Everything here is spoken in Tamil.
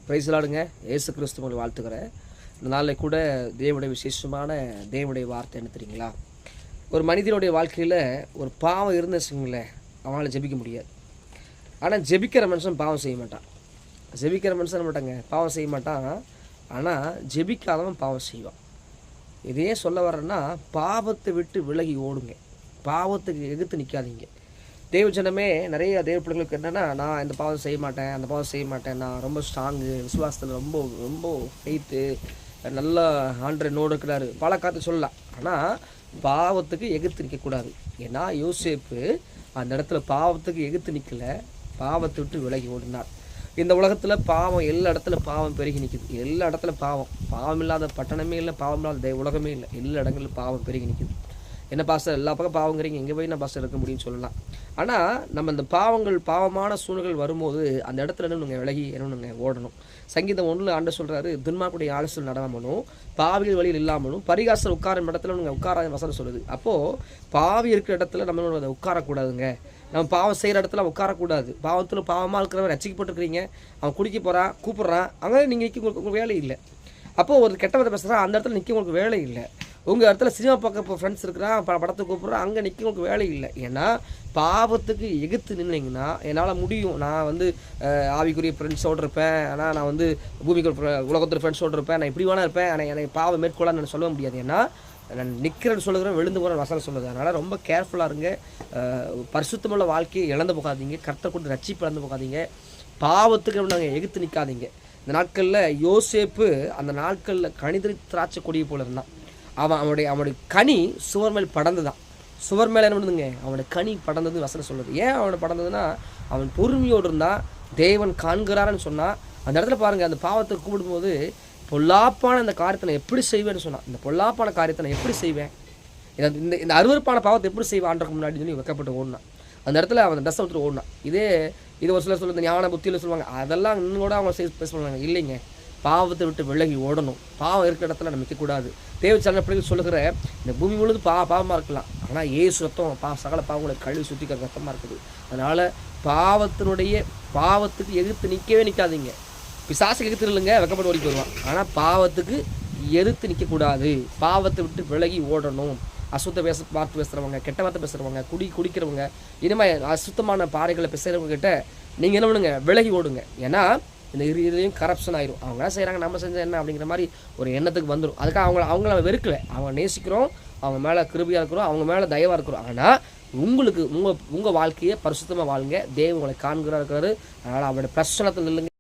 பிரைஸ் லார்டுங்க. இயேசு கிறிஸ்து உங்களை வாழ்த்துக்கிறேன். இந்த நாளில் கூட தேவனுடைய விசேஷமான தேவனுடைய வார்த்தை என்ன தெரியுங்களா? ஒரு மனிதனுடைய வாழ்க்கையில் ஒரு பாவம் இருந்துச்சுங்களேன், அவனால் ஜெபிக்க முடியாது. ஆனால் ஜெபிக்கிற மனுஷன் பாவம் செய்ய மாட்டான். ஜெபிக்கிற மனுஷன் மாட்டாங்க பாவம் செய்ய மாட்டான். ஆனால் ஜெபிக்காதவன் பாவம் செய்வான். இதையே சொல்ல வரேன்னா, பாவத்தை விட்டு விலகி ஓடுங்க. பாவத்துக்கு எதிர்த்து நிற்காதீங்க. தேவஜனமே நிறைய தேவ பிள்ளைங்களுக்கு என்னென்னா, நான் இந்த பாவம் செய்ய மாட்டேன், அந்த பாவம் செய்ய மாட்டேன், நான் ரொம்ப ஸ்ட்ராங்கு, விசுவாசத்தில் ரொம்ப ரொம்ப ஃபெய்த்து, நல்லா ஆண்டவர் நோடு இருக்கிறாரு, பல காத்து சொல்லலாம். ஆனால் பாவத்துக்கு எதிர்த்து நிற்கக்கூடாது. ஏன்னா யோசேப்பு அந்த இடத்துல பாவத்துக்கு எதிர்த்து நிற்கல, பாவத்தை விட்டு விலகி ஓடினார். இந்த உலகத்தில் பாவம் எல்லா இடத்துல பாவம் பெருகி நிற்குது. எல்லா இடத்துல பாவம் இல்லாத பட்டணமே இல்லை, பாவம் இல்லாத உலகமே இல்லை. எல்லா இடங்களிலும் பாவம் பெருகி நிற்குது. என்ன பாஸ்டர் எல்லா பக்கம் பாவங்கிறீங்க, எங்கே போய் நான் பாஸ்டர் இருக்க முடியும்னு சொல்லலாம். ஆனால் நம்ம இந்த பாவமான சூழ்நிலைகள் வரும்போது அந்த இடத்துல நீங்கள் விலகி நீங்கள் ஓடணும். சங்கீதம் 1 ஆண்டு சொல்கிறாரு, துன்மார்க்குடைய ஆலோசனை நடவாமலும் பாவிகள் வழியில் இல்லாமலும் பரிகாசல் உட்கார இடத்துல நீங்கள் உட்காராத வசனம் சொல்லுது. அப்போது பாவி இருக்கிற இடத்துல நம்ம அதை உட்காரக்கூடாதுங்க. நம்ம பாவம் செய்கிற இடத்துல உட்காரக்கூடாது. பாவத்தில் பாவமாக இருக்கிறவன் ரசிக்கப்பட்டுருக்கிறீங்க, அவன் குடிக்க போகிறான், கூப்பிட்றான், அங்கே நீங்கள் நிற்க உங்களுக்கு வேலை இல்லை. அப்போது ஒரு கெட்ட விதை பேசுகிறான், அந்த இடத்துல நிற்க உங்களுக்கு வேலை இல்லை. உங்கள் இடத்துல சினிமா பார்க்க இப்போ ஃப்ரெண்ட்ஸ் இருக்கிறான், படத்தை கூப்பிட்றான், அங்கே நிற்க உங்களுக்கு வேலை இல்லை. ஏன்னா பாவத்துக்கு எதிர்த்து நின்னீங்கன்னா, என்னால் முடியும், நான் ஆவிக்குரிய ஃப்ரெண்ட்ஸோடு இருப்பேன், ஆனால் நான் பூமிக்கு உலகத்தில் ஃப்ரெண்ட்ஸோடு இருப்பேன், நான் இப்படி வேணா இருப்பேன், ஆனால் எனக்கு பாவம் மேற்கொள்ள நான் சொல்ல முடியாது. ஏன்னா நான் நிற்கிறேன்னு சொல்லுகிறேன், விழுந்து போகிற வசனம் சொல்லுது. அதனால் ரொம்ப கேர்ஃபுல்லாக இருங்க. பரிசுத்தமுள்ள வாழ்க்கையை இழந்து போகாதீங்க. கர்த்தரை கொண்டு ரட்சிப்பு இழந்து போகாதீங்க. பாவத்துக்கு நாங்கள் எதிர்த்து நிற்காதீங்க. இந்த நாட்களில் யோசேப்பு அந்த நாட்களில் கணிதறி திராட்சை கொடியை போல இருந்தான். அவனுடைய கனி சுவர் மேல் படந்து தான். சுவர் மேலே என்ன பண்ணுதுங்க, அவனுடைய கனி படந்தது வசனம் சொல்லுது. ஏன் அவனை படந்ததுன்னா, அவன் பொறுமையோடு இருந்தான், தேவன் காண்கிறான்னு சொன்னான். அந்த இடத்துல பாருங்கள், அந்த பாவத்தை கூப்பிடும்போது பொல்லாப்பான இந்த காரியத்தை நான் எப்படி செய்வேன்னு சொன்னான். இந்த பொல்லாப்பான காரியத்தை நான் எப்படி செய்வேன், இந்த அருவருப்பான பாவத்தை எப்படி செய்வேன் ஆண்டருக்கு முன்னாடி சொல்லி வைக்கப்பட்டு ஓடினான். அந்த இடத்துல அவன் ட்ரெஸ்ஸை விட்டு ஓடினான். இது ஒரு சிலர் சொல்லுறது ஞான புத்தியில் சொல்லுவாங்க, அதெல்லாம் இன்னும் கூட அவங்க பேசுவாங்க. இல்லைங்க, பாவத்தை விட்டு விலகி ஓடணும். பாவம் இருக்கிற இடத்துல நம்ம நிற்கக்கூடாது. தேவச்சன பிள்ளைகள் சொல்லுகிற இந்த பூமி முழுது பாவமாக இருக்கலாம், ஆனால் ஏசு ரத்தம் சகல பாவங்களை கழுவி சுற்றிக்கிற ரத்தமாக இருக்குது. அதனால் பாவத்துக்கு எதிர்த்து நிற்கவே நிற்காதீங்க. பிசாசுக்கு எதிர்த்து இல்லைங்க, வெக்கப்பட்டு ஓடிக்கு வருவான். ஆனால் பாவத்துக்கு எதிர்த்து நிற்கக்கூடாது. பாவத்தை விட்டு விலகி ஓடணும். அசுத்த வார்த்தை பேசுகிறவங்க, கெட்ட வார்த்தை பேசுகிறவங்க, குடிக்கிறவங்க, இனிமேல் அசுத்தமான பாறைகளை பேசுகிறவங்க கிட்ட நீங்கள் என்ன பண்ணுங்க, விலகி ஓடுங்க. ஏன்னா இந்த இதுலேயும் கரப்ஷன் ஆயிரும். அவங்க என்ன செய்கிறாங்க, நம்ம செஞ்ச என்ன அப்படிங்கிற மாதிரி ஒரு எண்ணத்துக்கு வந்துடும். அதுக்காக அவங்கள வெறுக்கலை, அவங்க நேசிக்கிறோம், அவங்க மேலே கிருபையாக இருக்கிறோம், அவங்க மேலே தயவாக இருக்கிறோம். ஆனால் உங்கள் வாழ்க்கையை பரிசுத்தமாக வாழுங்க. தேவன் உங்களை காண்கிறாரு. அதனால் அவருடைய பிரச்சனத்தில் இல்லைங்க.